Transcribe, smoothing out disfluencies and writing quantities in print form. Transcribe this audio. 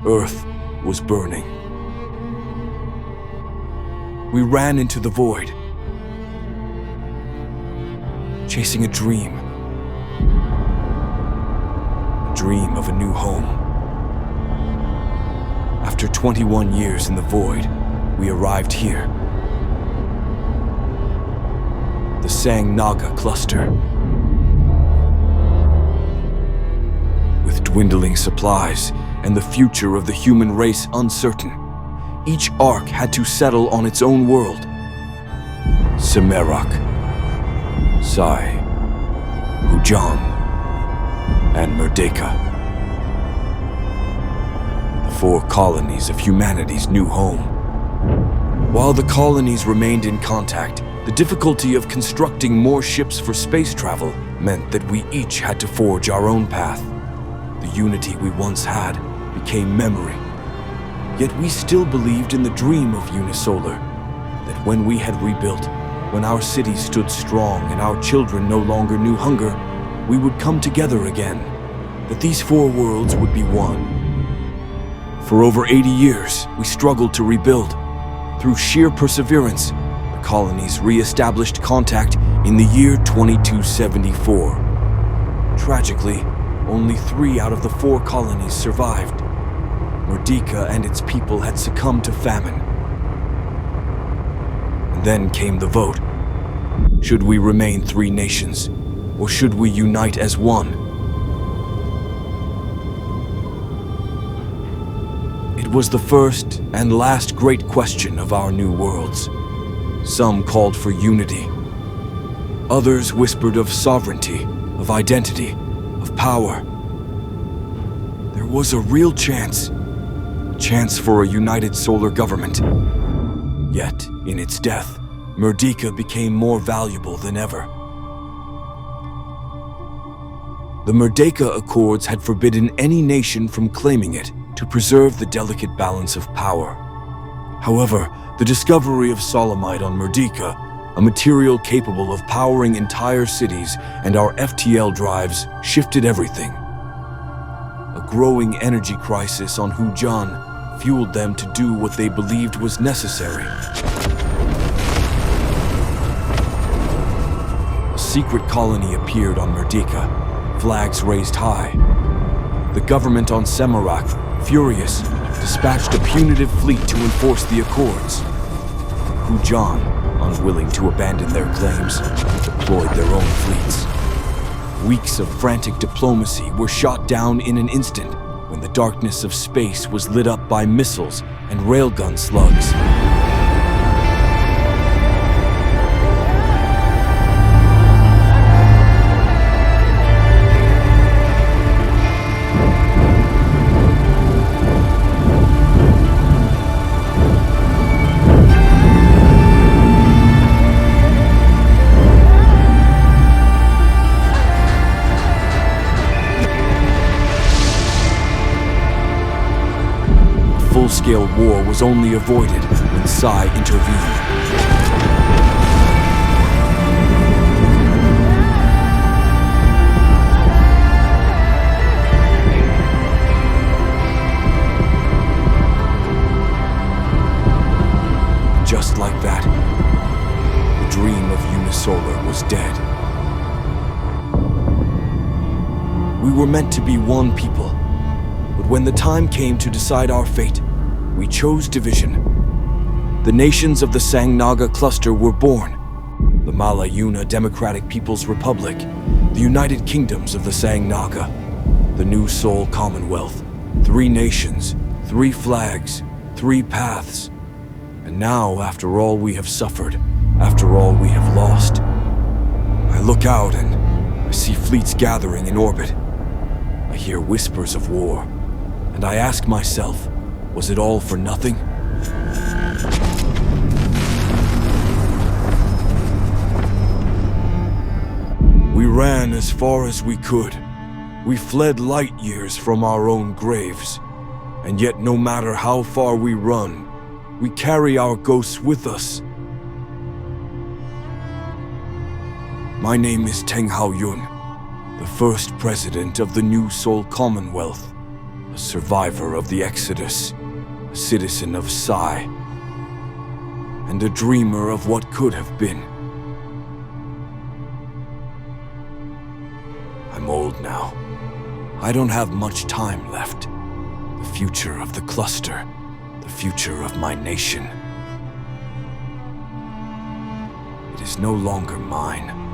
Earth was burning. We ran into the void, chasing a dream of a new home. After 21 years in the void, we arrived here. The Sang Naga Cluster. With dwindling supplies and the future of the human race uncertain, each Ark had to settle on its own world. Semerak, Sai, Hujan, and Merdeka. The 4 colonies of humanity's new home. While the colonies remained in contact, the difficulty of constructing more ships for space travel meant that we each had to forge our own path. The unity we once had became memory. Yet we still believed in the dream of Unisolar, that when we had rebuilt, when our city stood strong and our children no longer knew hunger, we would come together again, that these 4 worlds would be one. For over 80 years, we struggled to rebuild. Through sheer perseverance, the colonies re-established contact in the year 2274. Tragically, only 3 out of the 4 colonies survived. Merdeka and its people had succumbed to famine. And then came the vote. Should we remain 3 nations, or should we unite as one? It was the first and last great question of our new worlds. Some called for unity. Others whispered of sovereignty, of identity, of power. There was a real chance for a united solar government. Yet, in its death, Merdeka became more valuable than ever. The Merdeka Accords had forbidden any nation from claiming it to preserve the delicate balance of power. However, the discovery of Solomite on Merdeka, a material capable of powering entire cities, and our FTL drives shifted everything. A growing energy crisis on Hujan fueled them to do what they believed was necessary. A secret colony appeared on Merdeka, flags raised high. The government on Semerak, furious, dispatched a punitive fleet to enforce the accords. Hujan, unwilling to abandon their claims, deployed their own fleets. Weeks of frantic diplomacy were shot down in an instant when the darkness of space was lit up by missiles and railgun slugs. Full-scale war was only avoided when Sai intervened. Just like that, the dream of Unisolar was dead. We were meant to be one people, but when the time came to decide our fate, we chose division. The nations of the Sang Naga Cluster were born. The Malayuna Democratic People's Republic, the United Kingdoms of the Sang Naga, the New Sol Commonwealth. 3 nations, 3 flags, 3 paths. And now, after all we have suffered, after all we have lost, I look out and I see fleets gathering in orbit. I hear whispers of war, and I ask myself, was it all for nothing? We ran as far as we could. We fled light years from our own graves. And yet no matter how far we run, we carry our ghosts with us. My name is Teng Hao Yun, the first president of the New Sol Commonwealth, a survivor of the Exodus, a citizen of Psi, and a dreamer of what could have been. I'm old now. I don't have much time left. The future of the cluster, the future of my nation. It is no longer mine.